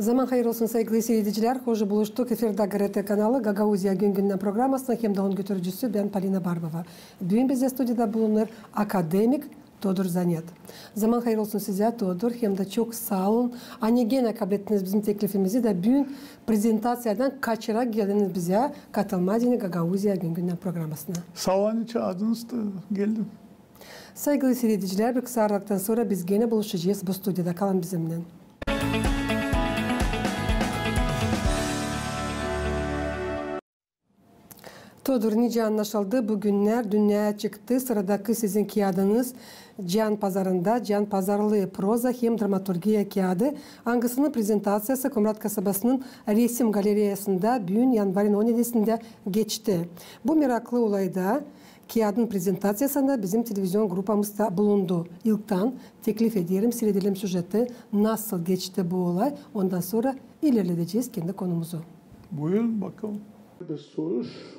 Zaman hayır olsun sevgili seyirciler. Hoş buluştuk. Efirde GRT kanalı Gagauzya Gün programmasına hem de onun götürücüsü ben Polina Barbova. Bugün bize stüdyoda bulunur akademik Todor Zanet. Zaman hayır olsun size Todor. Hem de çok sağ olun. Gene kabul ettiniz bizim teklifimizi de bugün prezentasyondan kaçırarak geldiniz bize katılmadığını Gagauzya Gün programmasına. Sağ olun, çağırdınız da geldim. Sevgili seyirciler, bir kısa aralıktan sonra biz gene buluşacağız bu stüdyoda. Kalın bizimle. Todor nice anlaşıldı. Bugünler dünyaya çıktı. Sıradaki sizin kağıdınız Can Pazarında, Can Pazarlı proza hem dramaturgiya kağıdı. Hangisinin prezentasyası Komrat Kasabası'nın resim galeriyasında bugün yanvarın 17'sinde geçti. Bu meraklı olayda kağıdın prezentasyasında bizim televizyon grupamızda bulundu. İlkten teklif ederim, seyredelim sujeti nasıl geçti bu olay. Ondan sonra ilerleteceğiz kendi konumuzu. Buyurun bakalım.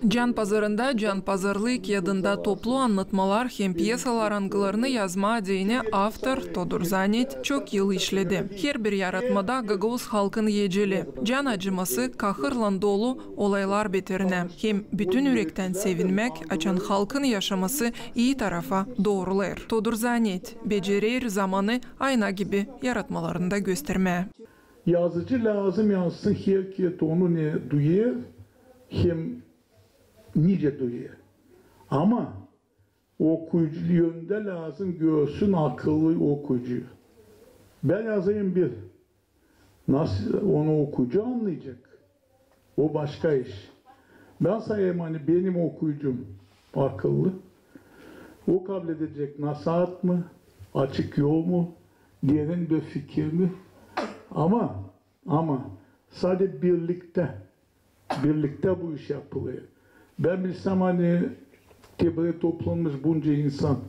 Can Pazarında, Can Pazarlı kağıdında toplu anlatmalar hem piyasalar angılarını yazma adayını автор Todor Zanet çok yıl işledi. Her bir yaratmada Gagauz halkın yeceli, can acıması, kahırla dolu olaylar beterine. Hem bütün yürekten sevinmek, açan halkın yaşaması iyi tarafa doğrular. Todor Zanet, becerir zamanı ayna gibi yaratmalarında göstermeye. Yazıcı lazım yansın herkes onu ne duyar, hem nice duyuyor. Ama okuyucu yönde lazım görsün akıllı okuyucu. Ben yazayım bir. Nasıl onu okuyucu anlayacak? O başka iş. Ben sayayım hani benim okuyucum akıllı. O kabul edecek nasihat mı? Açık yol mu? Derin bir fikir mi? Ama sadece birlikte bu iş yapılıyor. Ben bilsem hani tepede toplanmış bunca insan.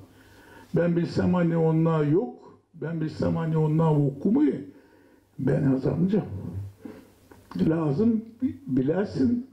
Ben bilsem hani onlar yok. Ben bilsem hani onlar okumuyor. Ben yazamayacağım. Lazım bilersin.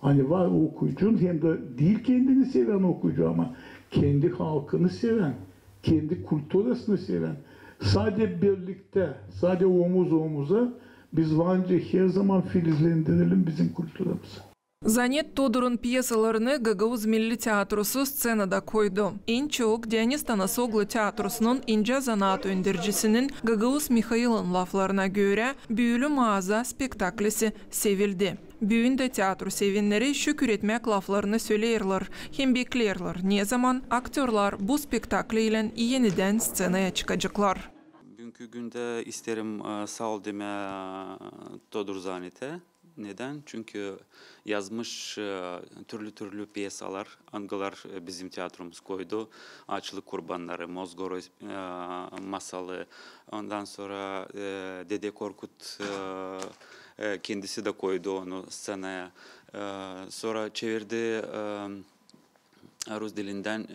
Hani var okuyucun hem de değil kendini seven okuyucu ama kendi halkını seven, kendi kulturasını seven. Sadece birlikte, sadece omuz omuza biz bence her zaman filizlendirelim bizim kültürümüzü. Zanet Todor'un piyasalarını Gagauz Milli Tiyatrosu scenada koydu. En çok Deniz Tanasoglu Tiyatrosu'nun ince zanaat öndericisinin Gagauz Mikhail'in laflarına göre Büyülü Mağaza spektaklisi sevildi. Büyünde tiyatro sevinleri şükür etmek laflarını söylerler, hem beklerler ne zaman aktörler bu spektakle ile yeniden scenaya çıkacaklar. Bugünkü günde isterim sağ ol deme Todor Zanet'e. Neden? Çünkü yazmış türlü piyesalar, angılar bizim tiyatromuz koydu. Açlık Kurbanları, Mozgoroy masalı, ondan sonra Dede Korkut kendisi de koydu onu scenaya. Sonra çevirdi Rus dilinden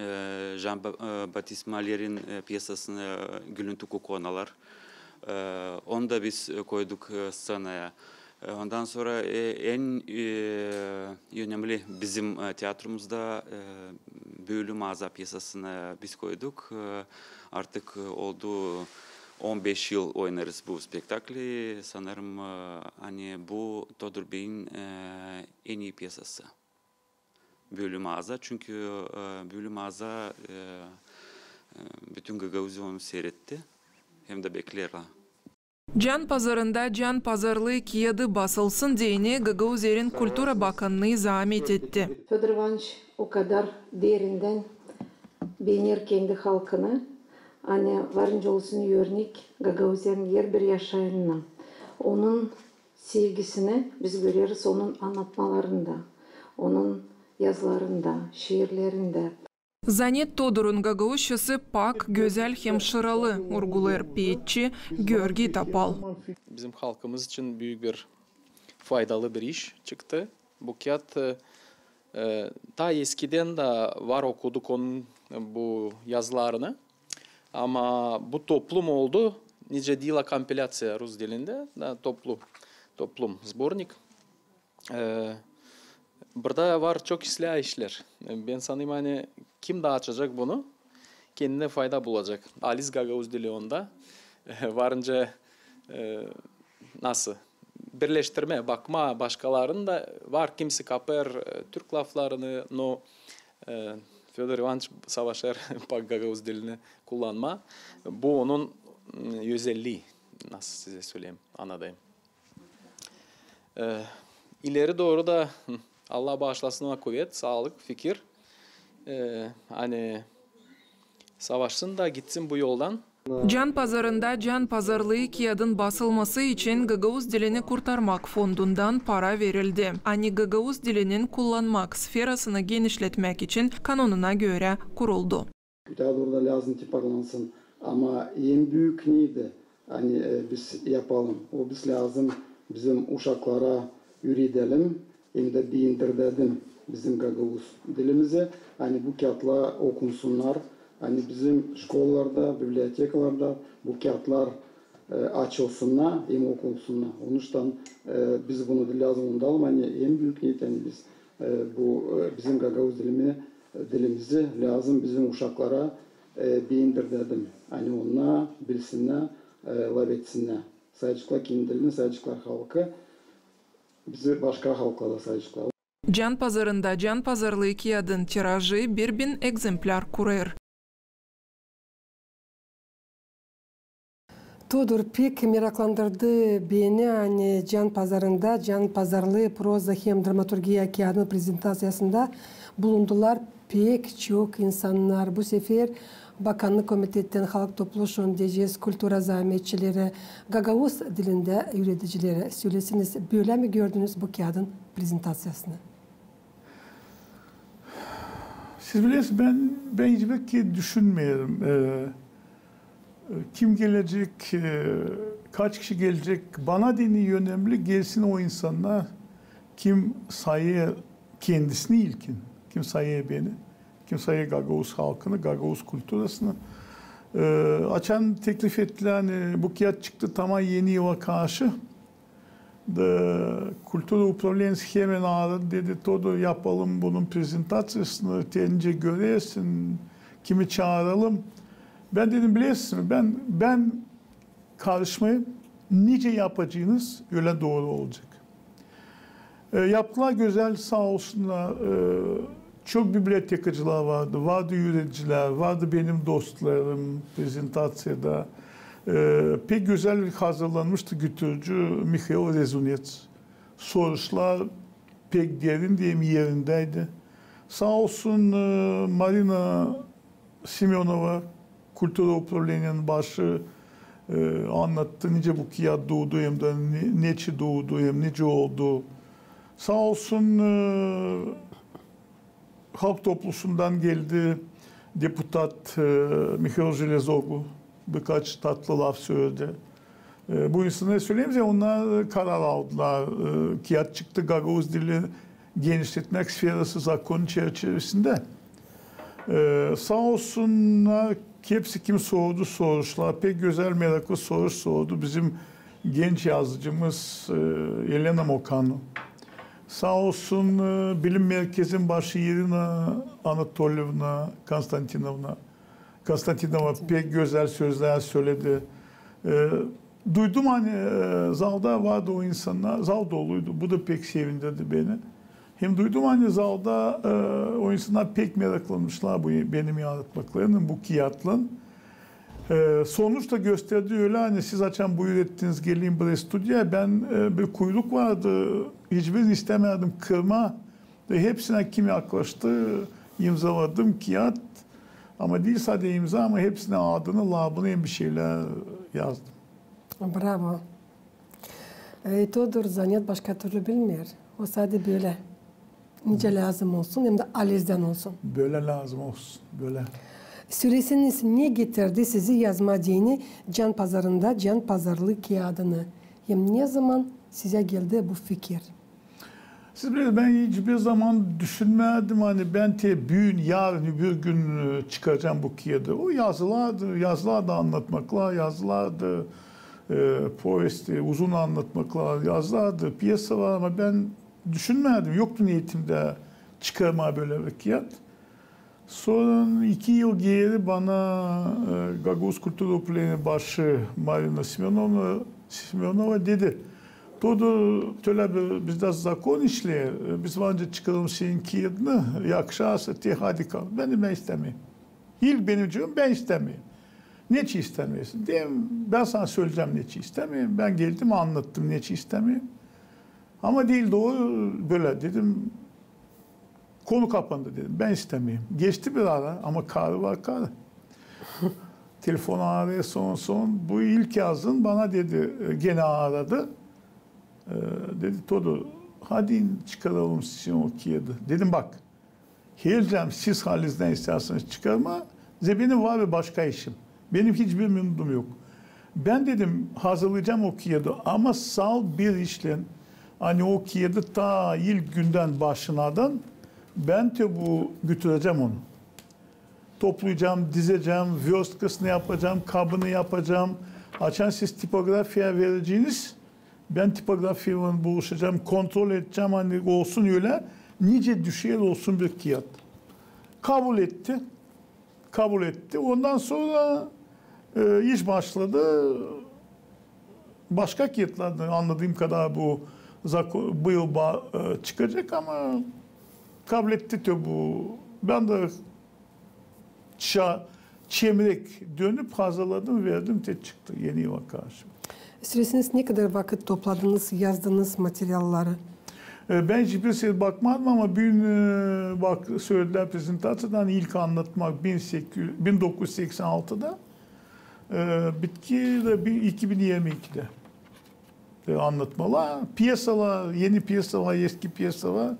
Jean-Baptiste Malier'in piyasasını Gülüntü Kukonalar. Onu da biz koyduk scenaya. Ondan sonra en önemli bizim tiyatromuzda Büyülü Mağaza piyasasını biz koyduk. Artık oldu 15 yıl oynarız bu spektakli. Sanırım hani bu Todor Bey'in en iyi piyasası. Büyülü Mağaza. Çünkü Büyülü Mağaza bütün Gagauzya onu seyretti. Hem de beklerler. Can Pazarında Can Pazarlı kağıdı basılsın diyeni Gagauzer'in Kültüra Bakanlığı zahmet etti. Fedor Ivанович o kadar derinden beğenir kendi halkını. Hani varınca olsun örnek Gagauzer'in her bir yaşayanına. Onun sevgisini biz görüyoruz onun anlatmalarında, onun yazılarında, şiirlerinde. Zanet Todor'un Gagauzçası pak, güzel hem şıralı urgular piyetçi Georgi Tapal. Bizim halkımız için büyük bir faydalı bir iş çıktı. Bu kağıt ta eskiden de var okuduk onun bu yazılarını. Ama bu toplum oldu. Nice dila kompilasya Rus dilinde. Toplum zbornik. Burada var çok işler. Ben sanırım hani kim daha açacak bunu? Kendine fayda bulacak. Alice Gagauz dili onda. Varınca nasıl? birleştirme, bakma başkalarının da var. Kimisi kapar Türk laflarını, no Fyodor Ivанович Savaşer pak Gagavuz dilini kullanma. Bu onun özelliği. Nasıl size söyleyeyim, anladayım. İleri doğru da Allah bağışlasın ona kuvvet, sağlık, fikir. Hani savaşsın da gitsin bu yoldan. Can pazarında can pazarlığı kağıdın basılması için Gagavuz dilini kurtarmak fondundan para verildi. Ani Gagavuz dilinin kullanmak sferasını genişletmek için kanununa göre kuruldu. Kağıt orada lazım toparlansın ama en büyük neydi? Hani biz yapalım. O biz lazım bizim uşaklara öğretelim, hem de değindirdelim bizim Gagavuz dilimizi. Hani bu kağıtlar okunsunlar. Hani bizim şkollarda, bibliotekalarda bu kağıtlar açılsınlar, hem okunsunlar. Onun için biz bunu lazım ondan. Hani en büyük niyet hani biz bu bizim Gagavuz dilimizi lazım bizim uşaklara değindirdelim. Hani onlar bilsinler, laf etsinler. Sayıcıklar kendi dilini, sayıcıklar halkı, bizi başka halklara sayıcıklar. Can pazarında can pazarlığı kağıdın tirajı 1000 egzemplar kurar. Тодор pek meraklandırdı beni hani can pazarında can pazarlığı proza hem dramaturgiya kağıdının prezentasyasında bulundular pek çok insanlar. Bu sefer Bakanlık Komitetten Halk Topluluğu Diyeceğiz Kultura Zahmetçileri, Gagavuz dilinde üreticileri söylesiniz. Böyle mi gördünüz bu kağıdın prezentasyasını? Siz bilirsiniz ben hiç belki düşünmüyorum. Kim gelecek, kaç kişi gelecek, bana deniyor önemli, gelsin o insanlar. Kim sayı kendisini ilkin, kim sayı beni, kim sayı Gagavuz halkını, Gagavuz kulturasını. Açan teklif ettiler, hani bu kağıt çıktı tamam yeni yıla karşı. Kultura upravljenski hemen aradı, dedi Todo yapalım bunun prezentasyasını, tence göresin, kimi çağıralım. Ben dedim biliyorsunuz ben karışmayı nice yapacağınız öyle doğru olacak. Yaptılar güzel sağ olsunlar. Çok bibliotekacılar vardı, vardı yöneticiler, vardı benim dostlarım prezentasyada. Pek güzel hazırlanmıştı götürücü Mikhail Rezunets. Soruşlar pek derin diyeyim yerindeydi. Sağ olsun Marina Simeonova, Kultura Upravljenja'nın başı anlattı. Nice bu kağıt doğdu hem de neçi doğdu hem nice oldu. Sağ olsun Halk Topluluğu'ndan geldi deputat Mikhail Jelezoglu. Birkaç tatlı laf söyledi. Bu insanlara söyleyeyim ya onlar karar aldılar. Kağıt çıktı Gagavuz dili genişletmek sferası zakonu çerçevesinde. Sağ olsunlar hepsi kim sordu soruşlar. Pek güzel meraklı soruş sordu. Bizim genç yazıcımız Elena Mokanu. Sağ olsun bilim merkezin başı Irina Anatolyevna Konstantinova pek güzel sözler söyledi. Duydum hani zalda vardı o insanlar. Zal doluydu. Bu da pek sevindirdi beni. Hem duydum hani zalda o insanlar pek meraklanmışlar bu benim yaratmaklarının, bu kağıtların. Sonuçta gösterdiği öyle hani siz açan buyur ettiniz geleyim buraya stüdyoya. Ben bir kuyruk vardı. Hiçbirini istemedim kırma. Ve hepsine kim yaklaştı imzaladım kağıt. Ama değil sadece imza ama hepsine adını, labını hem bir şeyler yazdım. Bravo. Todor zannet başka türlü bilmiyor. O sadece böyle. Nice lazım olsun hem de alizden olsun. Böyle lazım olsun. Böyle. Süresiniz ne getirdi sizi yazma dini can pazarında can pazarlığı kağıdını? Hem ne zaman size geldi bu fikir? Siz bilirsiniz ben hiçbir zaman düşünmedim hani ben bugün yarın bir gün çıkacağım bu kağıdı. O yazılardı anlatmaklar, yazılardı povesti uzun anlatmaklar, yazılardı piyasa var ama ben düşünmedim. Yoktu niyetimde çıkarma böyle bir kağıt. Sonra 2 yıl geri bana Gagavuz Kultura Upravljenja başı Marina Simeonova dedi. Todo töyle bizde zakon işler. Biz bence çıkalım şeyin kiyadını yakışarsa te hadi kal. Ben istemiyorum. İlk benim cümlem ben istemiyorum. Neçi istemiyorsun? Diyeyim, ben sana söyleyeceğim neçi istemiyorum. Ben geldim anlattım neçi istemiyorum. Ama değil doğru böyle dedim. Konu kapandı dedim. Ben istemiyorum. Geçti bir ara ama karı var karı. Telefonu araya son. Bu ilk yazın bana dedi gene aradı. Dedi Todo hadi çıkaralım sizin o kağıdı. Dedim bak geleceğim siz halinizden isterseniz çıkarma. Benim var ve başka işim. Benim hiçbir mümkünüm yok. Ben dedim hazırlayacağım o kağıdı ama sağ bir işle hani o kağıdı ta ilk günden başınadan ben de bu götüreceğim onu. Toplayacağım, dizeceğim, viyostkasını yapacağım, kabını yapacağım. Açan siz tipografiye vereceğiniz, ben tipografiyle buluşacağım, kontrol edeceğim hani olsun öyle. Nice düşer olsun bir kağıt. Kabul etti. Kabul etti. Ondan sonra iş başladı. Başka kağıtlardan anladığım kadar bu yıl çıkacak ama kabul etti de bu. Ben de çemirek dönüp hazırladım, verdim de çıktı yeni yıla karşı. Süresiniz ne kadar vakit topladınız, yazdınız materyalları? Ben hiçbir şey bakmadım ama bak söylediler prezentasyondan ilk anlatmak 1986'da bitki de 2022'de anlatmalar. Piyasalar, yeni piyasalar, eski piyasalar.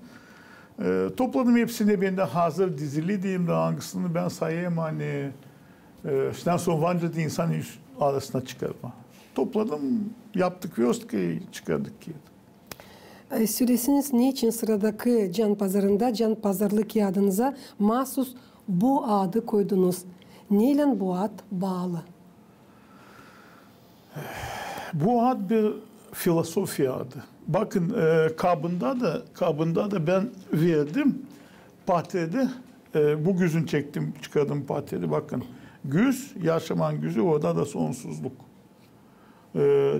Topladım hepsini ben de hazır dizili diyeyim de hangisini ben sayayım hani işte sonra vanca da insan arasına çıkarma. Topladım, yaptık Viyostka'yı çıkardık ki. Süresiniz ne için sıradaki can pazarında can pazarlık kağıdınıza mahsus bu adı koydunuz? Neyle bu ad bağlı? Bu ad bir filosofiya adı. Bakın kabında da ben verdim patrede bu güzün çektim çıkardım patrede bakın güz yaşaman güzü orada da sonsuzluk.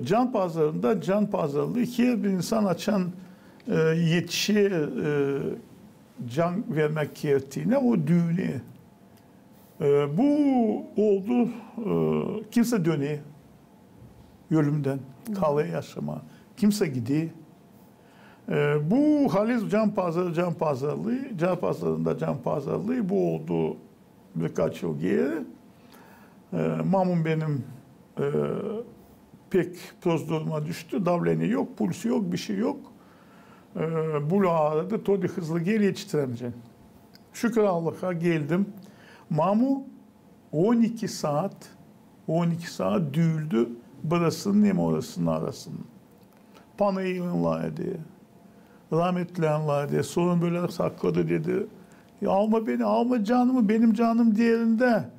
Can pazarında can pazarlığı her bir insan açan yetişe can vermek gerektiğine o düğüne. Bu oldu kimse dönüyor ölümden kalaya yaşama. Kimse gidiyor. Bu Halis can pazarlığı bu oldu birkaç yıl geri. Mamun benim pek prozduruma düştü. Davleni yok, pulsu yok, bir şey yok. Bulu ağrıdı, Todi hızlı gel yetiştiremeyeceksin. Şükür Allah'a geldim. Mamu 12 saat düğüldü burasının hem orasının arasında. Panayırlar diye, rahmetliler diye, sorun böyle sakladı dedi. Ya alma beni, alma canımı, benim canım diğerinde.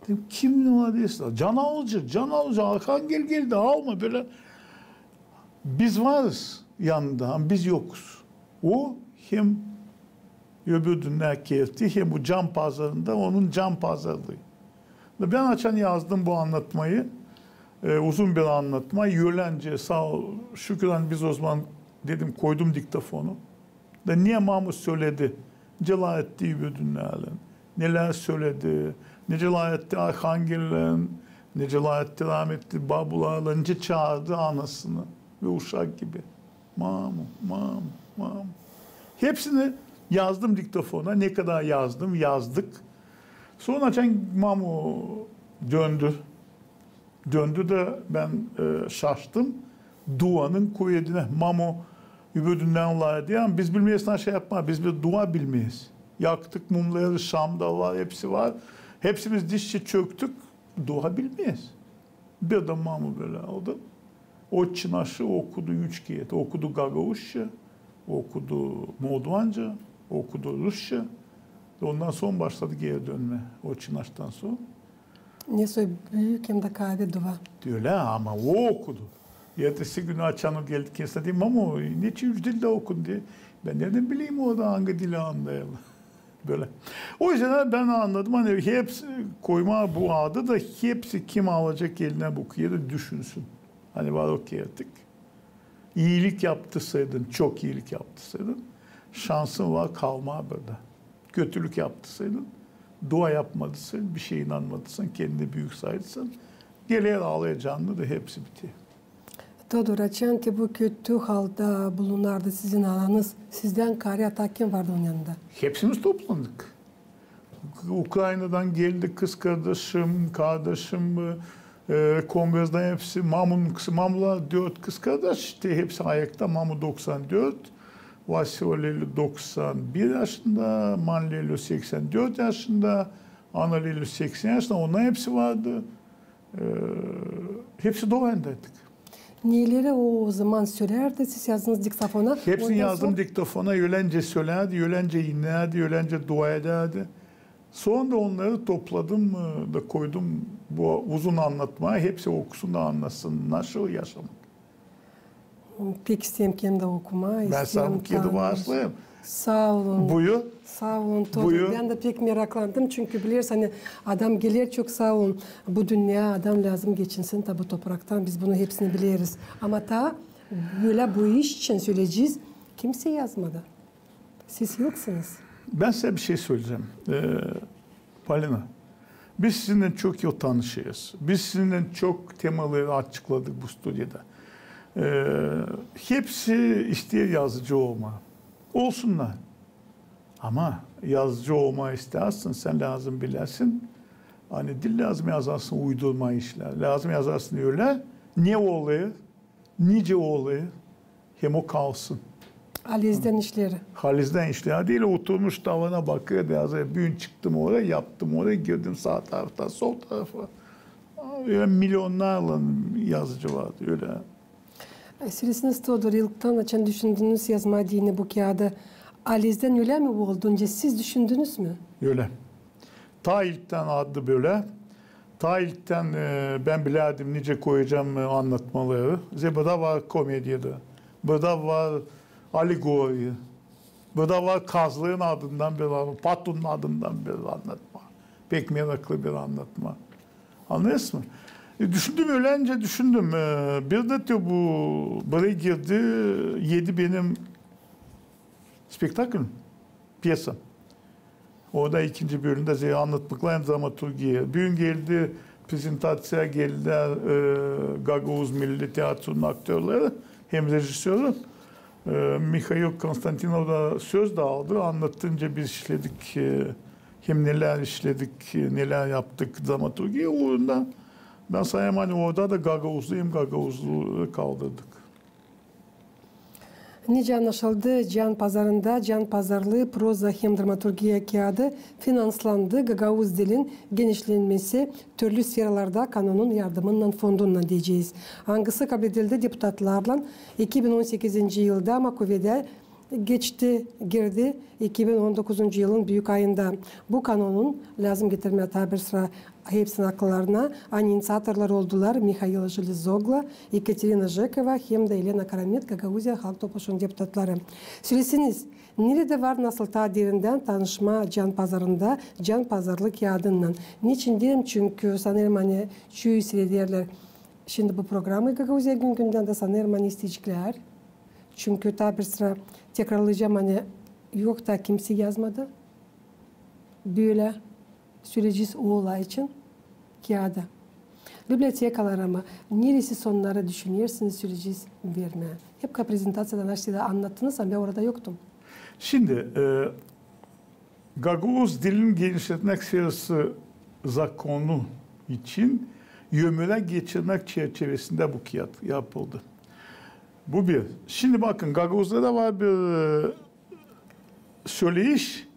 Dedim, kim var diye. Can alıcı, arkan geldi, alma böyle. Biz varız yanında ama biz yokuz. O hem öbür dünya keyifti hem bu can pazarında onun can pazarlığı. Ben açan yazdım bu anlatmayı. Uzun bir anlatma. Yölence sağ ol, şükran biz o zaman dedim koydum diktafonu. Da niye Mahmut söyledi? Celalettin öbür dünyaların. Neler söyledi? Ne Celalettin Arhangel'in, ne Celalettin rahmetli babularla nece çağırdı anasını ve uşak gibi. Mahmut. Hepsini yazdım diktafona. Ne kadar yazdık. Sonra açan Mahmut döndü. Döndü de ben şaştım. Duanın kuvvetine. Mamu übüdünden var diye ama biz bilmeyiz şey yapma. Biz bir dua bilmeyiz. Yaktık mumları, Şam'da var, hepsi var. Hepsimiz dişçi çöktük. Dua bilmeyiz. Bir de Mamu böyle aldı. O Çinaşı okudu 3 kez. Okudu Gagavuşça, okudu Moldovanca, okudu Rusça. Ondan sonra başladı geri dönme. O Çinaş'tan sonra. Ne söyle büyük hem de kade dua. Öyle ama o okudu. Ertesi günü açanı geldi kendisine diyeyim ama ne için 3 dilde okun diye. Ben nereden bileyim orada hangi dili anlayalım. Böyle. O yüzden ben anladım. Hani hepsi koyma bu adı da hepsi kim alacak eline bu kıyırı düşünsün. Hani var o kıyırdık. iyilik yaptırsaydın, çok iyilik yaptırsaydın, şansın var kalma burada. Kötülük yaptırsaydın, dua yapmadıysan, bir şeye inanmadıysan, kendini büyük sayırsan, geriye ağlayacağını da hepsi bitiyor. Todor açan ki bu kötü halde bulunardı sizin ananız. Sizden karı kim vardı onun yanında? Hepsimiz toplandık. Ukrayna'dan geldi kız kardeşim, Kongre'den hepsi, Mamu'nun kızı, Mamu'la 4 kız kardeş, işte hepsi ayakta, Mamu 94, Vasilya 91 yaşında, Manlelo 84 yaşında, Analelo 80 yaşında, onların hepsi vardı. Hepsi doğayındaydık. Neleri o zaman söylerdi, siz yazdınız diktafona? Hepsini yazdım diktafona, yölence söylerdi, yölence inlerdi, yölence dua ederdi. Sonra da onları topladım da koydum bu uzun anlatmaya. Hepsi okusun da anlasın nasıl yaşamak. Pek isteyeyim kendi okuma. Ben sana kendi bağışlayayım. Sağ olun. Buyur. Sağ olun Todor. Buyur. Ben de pek meraklandım çünkü bilirsin hani adam gelir çok sağ olun. Bu dünya adam lazım geçinsin tabi topraktan biz bunu hepsini biliriz. Ama böyle bu iş için söyleyeceğiz kimse yazmadı. Siz yoksunuz. Ben size bir şey söyleyeceğim. Palina, biz sizinle çok iyi tanışıyoruz. Biz sizinle çok temaları açıkladık bu stüdyoda. Hepsi ister yazıcı olma. Olsunlar. Ama yazıcı olma istersen sen lazım bilersin. Hani dil lazım yazarsın uydurma işler. Lazım yazarsın öyle. Ne oluyor? Nice oluyor? Hem o kalsın. Halizden işleri. Halizden işler değil. Oturmuş tavana bakıyor. Yazıyor. Bugün çıktım oraya, yaptım oraya, girdim sağ taraftan sol tarafa. Öyle milyonlarla yazıcı vardı öyle. Siz Todor yıllıktan açan düşündünüz yazma dini bu kağıdı. Halizden öyle mi oldu? Önce siz düşündünüz mü? Öyle. Ta ilkten adı böyle. Ta ilkten ben bilerdim nice koyacağım anlatmaları. Burada var komediyada. Burada var alegori. Burada var kazlığın adından bir anlatma. Patronun adından bir anlatma. Pek meraklı bir anlatma. Anlıyorsun mu? Düşündüm öylece düşündüm. Bir de buraya girdi 7 benim spektakülüm, piyasam. Orada ikinci bölümde anlatmakla dramaturgiye. Bugün geldi, prezentasyaya geldiler Gagavuz Milli Tiyatrosu'nun aktörleri, hem rejisörü. Mikhail Konstantinov da söz de aldı. Anlattınca biz işledik, hem neler işledik, neler yaptık dramaturgiye. Orada ben sayayım hani orada da Gagavuzlu hem Gagavuzlu kaldırdık. Nice anlaşıldı Can Pazarı'nda Can Pazarlı proza hem dramaturgiya kağıdı finanslandı. Gagavuz dilin genişlenmesi türlü sferalarda kanunun yardımından fondundan diyeceğiz. Hangisi kabul edildi deputatlarla 2018 yılda Makove'de girdi 2019 yılın büyük ayında. Bu kanunun lazım getirme tabir sıra hepsinin akıllarına aynı inisiyatorlar oldular. Mikhail Железогла, Ekaterina Jekova hem de Elena Karamet, Gagavuzya Halk Topluluğu'nun deputatları. Söylesiniz, nerede var nasıl ta derinden tanışma Can Pazarı'nda, Can Pazarlı kağıdından? Niçin derim? Çünkü sanırım hani şu seyrederler. Şimdi bu programı Gagavuzya günden de sanırım hani isteyecekler. Çünkü tabir sıra tekrarlayacağım hani yok da kimse yazmadı. Böyle süreceğiz o olay için kağıda. Bibliotekalara mı? Neresi sonlara düşünüyorsunuz süreceğiz vermeye? Hep prezentasyada aşağıda anlattınız ama ben orada yoktum. Şimdi Gagavuz dilin genişletmek sırası zakonu için yömüle geçirmek çerçevesinde bu kağıt yapıldı. Bu bir. Şimdi bakın Gagavuz'da da var bir söyleyiş.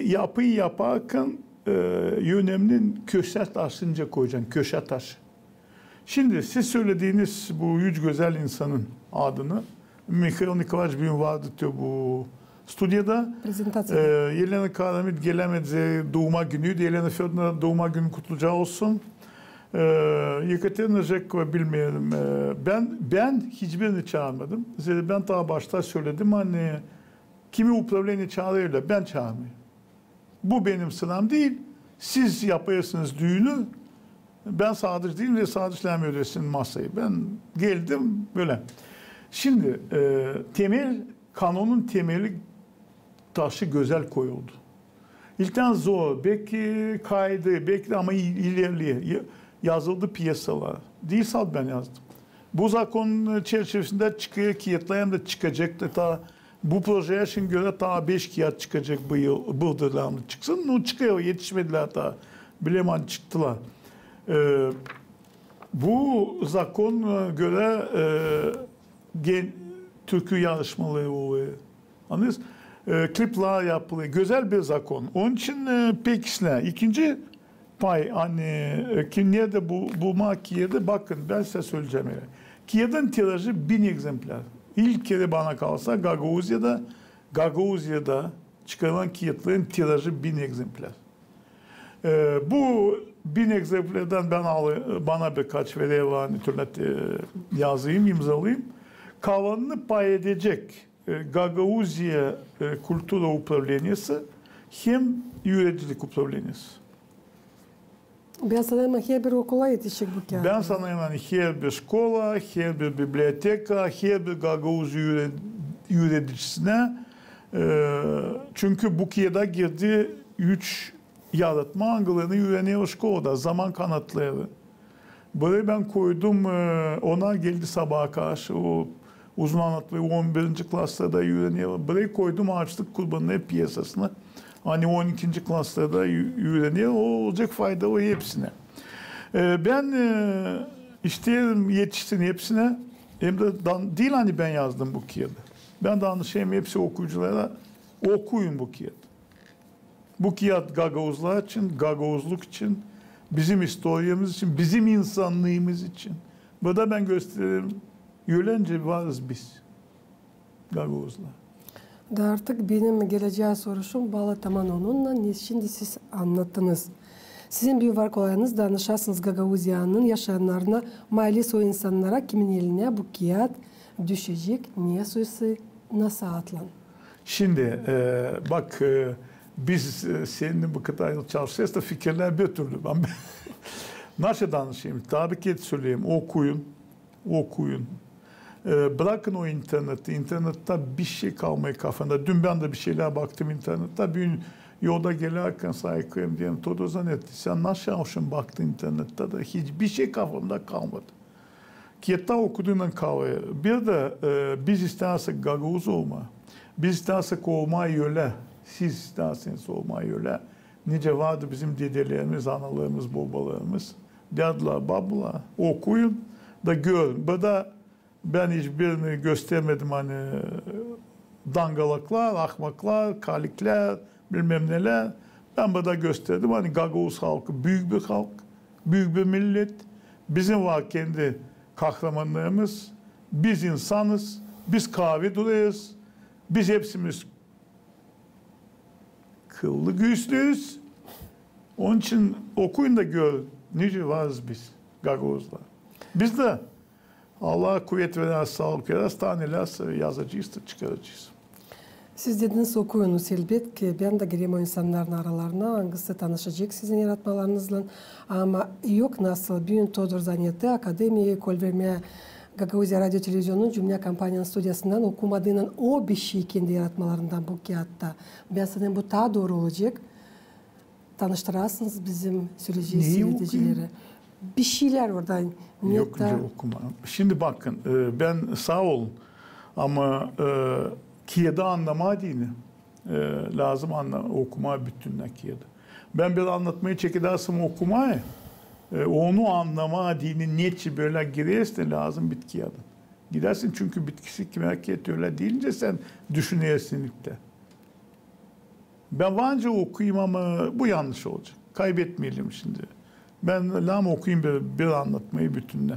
Yapıyı yaparken önemli köşe taşınca koyacaksın. Köşe taşı. Şimdi siz söylediğiniz bu üç güzel insanın adını Mikhail Nikolaevich bugün vardı diyor bu stüdyoda. Yelena Karamet gelemedi doğuma günüydü. Yelena Fyodorovna doğuma günü kutlayacağı olsun. Ekaterina Jekova bilmiyorum. Ben hiçbirini çağırmadım. Ben daha başta söyledim hani kimi upravleni çağırıyorlar, ben çağırmıyorum. Bu benim sıram değil. Siz yapıyorsunuz düğünü, Ben sadıç değilim ve sadıçlar ödesin masayı. Ben geldim böyle. Şimdi kanonun temeli taşı güzel koyuldu. İlkten zor, belki kaydı, belki ama ilerliyor. Yazıldı piyasalar. Değilse ben yazdım. Bu zakon çerçevesinde çıkıyor kiyatlayan da çıkacak da ta bu projeye şimdi göre ta 5 kiyat çıkacak bu yıl, bu dönemde çıksın. O çıkıyor, yetişmediler ta. Bileman çıktılar. Bu zakon göre türkü yarışmaları oluyor. Anladınız? Klipler yapılıyor. Güzel bir zakon. Onun için pekisine. İkinci pay hani nerede bu makiyede bakın ben size söyleyeceğim. Kiye'den tirajı 1000 egzemplar. İlk kere bana kalsa Gagauzya'da çıkarılan Kiyetlerin tirajı 1000 egzemplar. Bu 1000 egzemplardan bana birkaç veri var, yazayım, imzalayayım. Kalanını pay edecek Gagauzya Kultura Upravleniesi hem Yürecilik Upravleniesi. Ben sanırım her bir okula yetişecek bu kağıt. Ben sanırım her bir şkola, her bir biblioteka, her bir Gagauzya yüreticisine çünkü bu kiyada girdi 3 yaratma hangilerini öğreniyor şkolada, zaman kanatları. Buraya ben koydum, ona geldi sabaha karşı, o uzun anlatmayı 11. klaslarda öğreniyor. Buraya koydum Ağaçlık Kurbanları piyasasına. Hani 12. klaslarda öğreniyor, o olacak fayda o hepsine. Ben isterim yetişsin hepsine, hem de değil hani ben yazdım bu kağıdı. Ben danışayım hepsi okuyuculara, okuyun bu kağıdı. Bu kağıt Gagauzlar için, Gagauzluk için, bizim historiyamız için, bizim insanlığımız için. Burada ben gösteririm, yölence varız biz, Gagauzlar. Da artık benim geleceğe soruşum bağlı tamamen onunla. Şimdi siz anlattınız. Sizin bir var kolayınız danışarsınız Gagauzya'nın yaşayanlarına, maalesef o insanlara kimin eline bu kağıt düşecek, niye sözü nasıl atlan? Şimdi bak biz seninle bu kadar yıl çalışıyoruz da fikirler bir türlü. Nasıl danışayım? Tabii ki söyleyeyim, okuyun. Bırakın o interneti. İnternette bir şey kalmıyor kafanda. Dün ben de bir şeyler baktım internette. Bir yolda gelirken sayıklayayım diyelim. Todo zannetti. Sen nasıl hoşun baktın internette de hiçbir şey kafamda kalmadı. Kiyetta okuduğundan kalıyor. Bir de biz istersek Gagauz olma. Biz istersek olmayı öyle. Siz isterseniz olmayı öyle. Nice vardı bizim dedelerimiz, analarımız, babalarımız. Dediler babalar okuyun da görün. Burada ben hiçbirini göstermedim hani dangalaklar, ahmaklar, kalikler, bilmem neler. Ben burada gösterdim hani Gagauz halkı büyük bir halk, büyük bir millet. Bizim var kendi kahramanlarımız. Biz insanız, biz kahve duruyoruz. Biz hepsimiz kıllı güçlüyüz. Onun için okuyun da görün. Nice varız biz Gagauzlar. Biz de Allah kuvvet verir, sağlık verir, taneler yazacağız da çıkaracağız. Siz dediniz okuyunuz elbet ki ben de gireyim o insanların aralarına hangisi tanışacak sizin yaratmalarınızla. Ama yok nasıl bir Todor Zaneti Akademiye kol vermeye Gagauzya Radyo Televizyon'un cümle kampanyanın stüdyasından okumadığının o bir şey kendi yaratmalarından bu kağıtta. Ben sanırım bu daha doğru olacak. Tanıştırarsınız bizim süreci seyredicileri. Bir şeyler oradan. Yok okuma. Şimdi bakın ben sağ olun ama Kiye'de anlama dini lazım okuma bütününe Kiye'de. Ben bir anlatmayı çekidarsam okumaya onu anlama dini niçin böyle girerse lazım bitkiye. Gidersin çünkü bitkisi kimyakiyet öyle deyince sen düşünüyorsun ilk de. Ben vanca okuyayım ama bu yanlış olacak. Kaybetmeyelim şimdi. Ben lam okuyayım bir anlatmayı bütünle.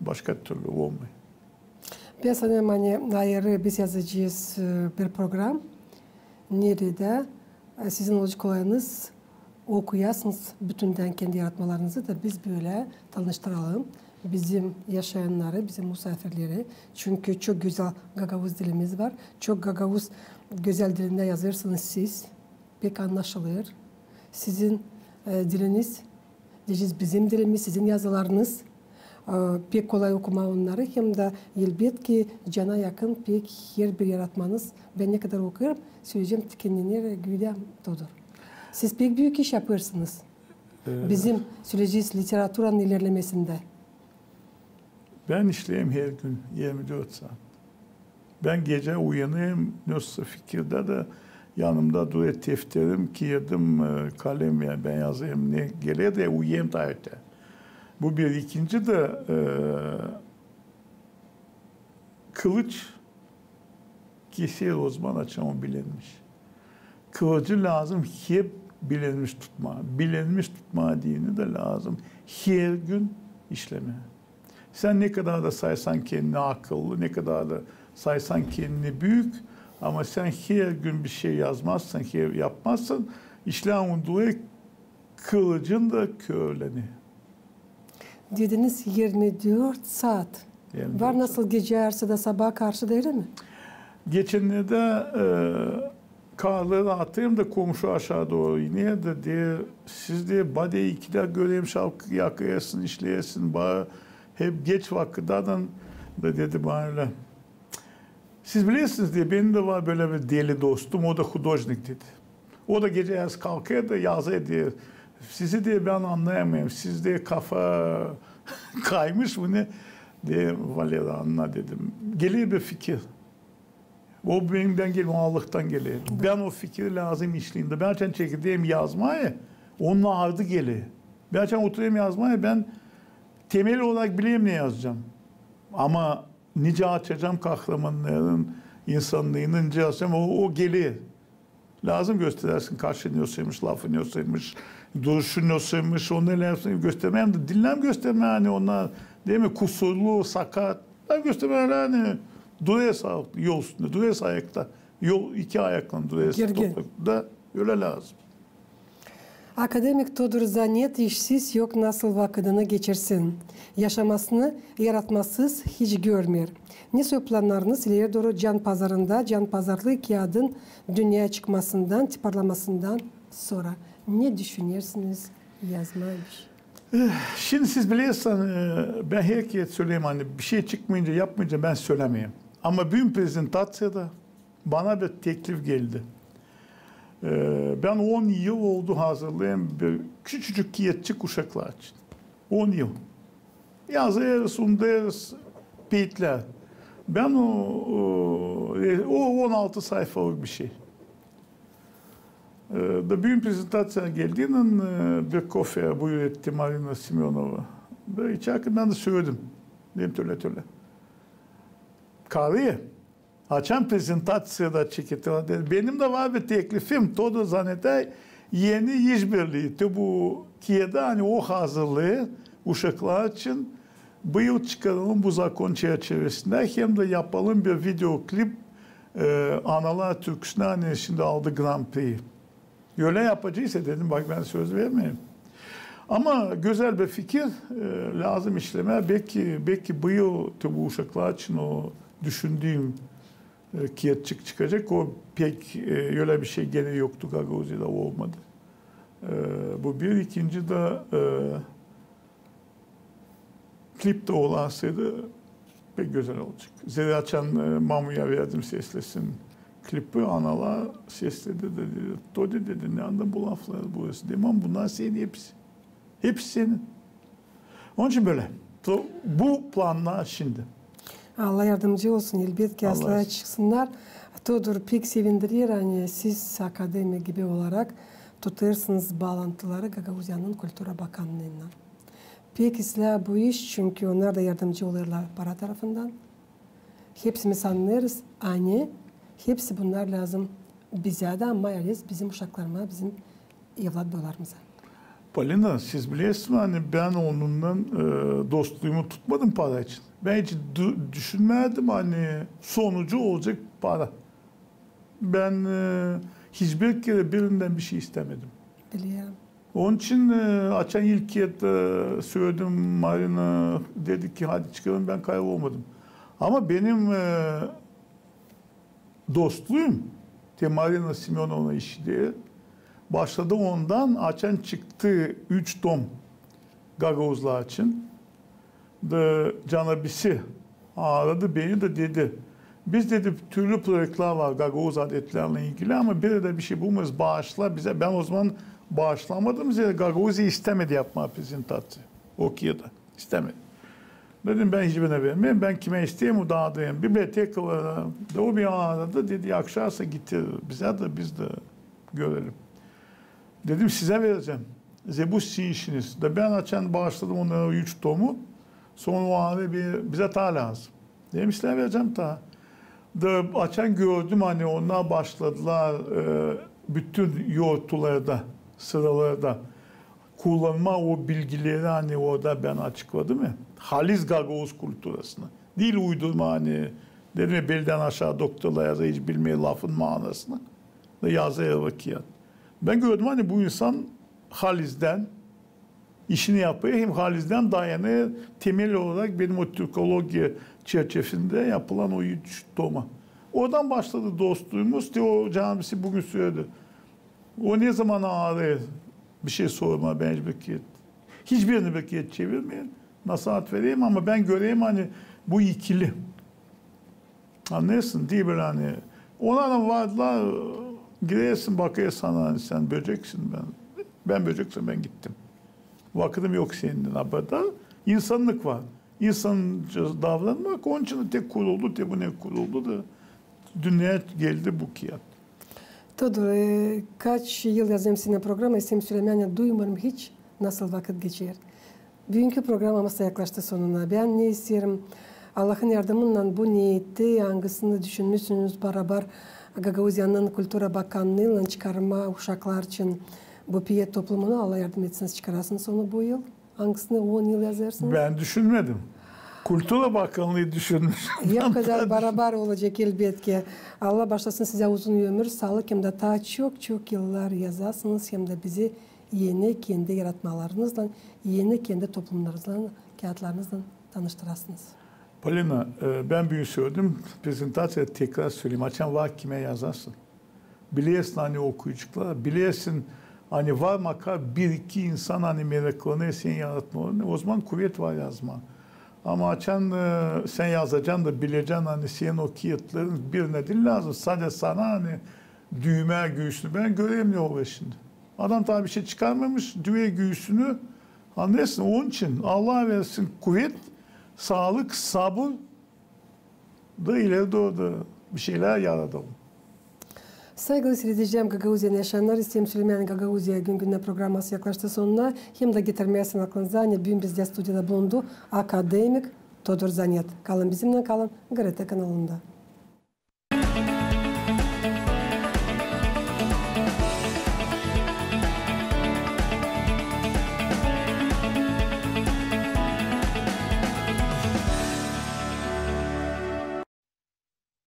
Başka türlü olmuyor. Ben sanırım hani ayrı biz yazacağız bir program. Nerede sizin olacak kolayınız okuyasınız bütünden kendi yaratmalarınızı da biz böyle tanıştıralım. Bizim yaşayanları, bizim misafirleri. Çünkü çok güzel Gagauz dilimiz var. Çok Gagauz güzel dilinde yazırsınız siz. Pek anlaşılır. Sizin diliniz diyeceğiz bizim dilimiz, sizin yazılarınız pek kolay okuma onları hem de elbette cana yakın pek her bir yaratmanız. Ben ne kadar okuyorum, söyleyeceğim kendine güydem Todor. Siz pek büyük iş yapıyorsunuz. Bizim söyleyeceğiz literaturanın ilerlemesinde. Ben işleyeyim her gün 24 saat. Ben gece uyanayım, nasıl fikirde de yanımda duruyor defterim, kağıdım, kalem, yani ben yazayım ne geliyor da uyuyayım tarihte. Bu bir. İkinci de kılıç kişiye o zaman açamı bilinmiş. Kılıcı lazım hep bilinmiş tutma. Bilinmiş tutma dini de lazım. Her gün işleme. Sen ne kadar da saysan kendini akıllı, ne kadar da saysan kendini büyük ama sen her gün bir şey yazmazsan, her yapmazsan işlemin dolayı kılıcın da körleni. Dediniz 24 saat. 24 Var nasıl gece yarısı da sabah karşı değil mi? Geçenlerde karları atayım da komşu aşağı doğru iniyor da diye siz diye badeyi 2'de göreyim şarkı yakayasın, işleyesin, bana hep geç vakıdadan da dedi bana öyle. Siz bilirsiniz diye benim de var böyle bir deli dostum, o da hudojnik dedi. O da gece yarısı kalkıyor da yazıyor diye. Sizi diye ben anlayamıyorum. Siz diye kafa kaymış mı ne diye Valera anla dedim. Geliyor bir fikir. O benimden geliyor, Allah'tan geliyor. Ben o fikri lazım işleyeyim. Ben açan çekirdeğim yazmaya, onunla ardı geliyor. Ben açan oturayım yazmaya, ben temel olarak bileyim ne yazacağım. Ama nice açacağım kahramanların insanlığını nice açacağım, o geliyor. Lazım gösterersin, karşı nasılmış, lafı nasılmış, duruşu nasılmış, onu neler göstermeyeyim de dinlem gösterme hani onlar değil mi, kusurlu, sakat. Ben göstermem hani duruyor yol üstünde, duruyor ayakta. Yol iki ayakla duruyor toprakta, öyle lazım. Akademik Todor Zanet işsiz yok nasıl vakitini geçirsin. Yaşamasını yaratmasız hiç görmüyor. Ne soy planlarınız ileri doğru can pazarında, can pazarlığı kağıdın dünyaya çıkmasından, tiparlamasından sonra ne düşünüyorsunuz yazmaymış? Şimdi siz biliyorsanız ben herkese söyleyeyim hani bir şey çıkmayınca yapmayınca ben söylemeyeyim. Ama büyük prezentasyada bana bir teklif geldi. Ben 10 yıl oldu hazırlayan bir küçücük kiyetçi kuşaklar için. 10 yıl. Yazarız, sundarız, beyitler. Ben o 16 sayfalık bir şey. Da büyük prezentasyona geldiğinde bir kofe buyur etti Marina Simeonova. Böyle içerken ben de söyledim. Dedim töle. Karıyı açan prezentasyada çekildi. Benim de var bir teklifim. Todor Zanet'e yeni işbirliği. Bu Kiev'de hani o hazırlığı uşaklar için bu yıl çıkaralım bu zakon çerçevesinde. Hem de yapalım bir video klip Analar Türküsü'ne hani şimdi aldı Grand Prix. Öyle yapacaksa dedim bak ben söz vermeyeyim. Ama güzel bir fikir lazım işleme. Belki bu yıl bu uşaklar için o düşündüğüm kiyetçik çıkacak. O pek öyle bir şey gene yoktu Gagavuzya'da olmadı. Bu bir. İkinci de klipte olansaydı pek güzel olacak. Zerraçan Mamu'ya verdim seslesin. Klipi Analar sesledi dedi. Todi dedi ne anda bu laflar burası. Demem bunlar senin hepsi. Hepsi senin. Onun için böyle. Bu planlar şimdi. Allah yardımcı olsun. Elbette asla çıksınlar. Todor pek sevindiriyor. Hani siz akademi gibi olarak tutarsınız bağlantıları Gagavuzya'nın Kültür Bakanlığı'na. Pek ıslah bu iş çünkü onlar da yardımcı oluyorlar para tarafından. Hepsimiz anlarız. Hani hepsi bunlar lazım bize de ama bizim uşaklarıma, bizim evlatlarımıza. Polina siz biliyorsunuz hani ben onunla dostluğumu tutmadım para için. Ben hiç düşünmedim hani sonucu olacak para. Ben hiçbir kere birinden bir şey istemedim. Biliyorum. Onun için açan ilk söyledim Marina dedi ki hadi çıkalım ben kaybolmadım. Ama benim dostluğum Marina Simeonovna işi diye başladı ondan açan çıktı 3 tom Gagavuzlar için. De Canabisi aradı beni de dedi. Biz dedi türlü projeler var Gagavuz adetlerle ilgili ama bir de bir şey bulmuyoruz. Bağışla bize. Ben o zaman bağışlamadım. Gagavuz'u istemedi yapma prezentasyonu. Okuyada. İstemedi. Dedim ben hiçbirine vermeyeyim. Ben kime isteyeyim o dağıdayım. Bibliotek var. O bir aradı. Dedi yakşarsa getir bize de biz de görelim. Dedim size vereceğim. Bu sizin işiniz. De ben açan bağışladım onlara 3 tomu. Sonra o abi bize ta lazım. Demişler vereceğim ta. De açan gördüm hani onlar başladılar bütün yoğurtlarda, sıralarda kullanma o bilgileri hani orada ben açıkladım ya. Halis Gagavuz kulturasını. Değil uydurma hani dedim ya belden aşağı doktorlar yazı hiç bilmeyen lafın manasını. Da yazıya vakiyat. Ben gördüm hani bu insan Halis'den işini yapıyor. Hem Halis'den dayanıyor. Temel olarak benim o Türkoloji çerçevesinde yapılan o 3 toma. Oradan başladı dostluğumuz. O Canabisi bugün söyledi. O ne zaman ağrıyor? Bir şey sorma ben hiçbirini bekiyet çevirmeyin. Nasihat vereyim ama ben göreyim hani bu ikili. Anlıyorsun değil mi hani? Onların vardılar giresin bakıyor sana hani sen böceksin ben. Ben böceksin ben gittim. Vakitim yok senin abada. İnsanlık var. İnsanca davranmak onun için tek kuruldu, tek bu ne kuruldu da dünyaya geldi bu kiyat. Todor, kaç yıl yazıyorum senin programı, isim söylemeni duymuyorum hiç nasıl vakit geçer. Bugünkü programımız yaklaştı sonuna. Ben ne isterim, Allah'ın yardımıyla bu niyeti hangisini düşünmüşsünüz beraber Gagavuzya'nın Kültüra Bakanlığı'yla çıkarma uşaklar için bu piyet toplumunu Allah yardım etsiniz çıkarasınız onu bu yıl. Hangisini 10 yıl yazarsınız? Ben düşünmedim. Kültüra Bakanlığı düşünmüş. Ya kadar beraber olacak elbette. Allah başlasın size uzun ömür, sağlık hem de daha çok yıllar yazasınız hem de bizi yeni kendi yaratmalarınızla, yeni kendi toplumlarınızla, kağıtlarınızla tanıştırasınız. Polina, ben büyük söyledim. Prezentasyonu tekrar söyleyeyim. Açan var kime yazarsın. Biliyorsun hani okuyucuklar, biliyorsun hani var maka bir iki insan hani meraklanıyor sen yaratmalarını. O zaman kuvvet var yazma. Ama açan sen yazacaksın da bileceksin hani senin o kağıtların birine değil lazım. Sadece sana hani düğme göğsünü ben göreyim ne oluyor şimdi. Adam tabi bir şey çıkarmamış düğme göğsünü anlıyorsun. Onun için Allah versin kuvvet, sağlık, sabır da ileri doğru bir şeyler yaratalım. Saygılı seyredeceğim Gagavuzya'nın yaşayanlar istedim Süleyman Gagavuzya gün programması yaklaştı sonuna. Hem de getirmeyesin aklınıza. Hani bugün bizde stüdyoda bulundu akademik Todor Zanyat. Kalın bizimle kalın. GRT kanalında.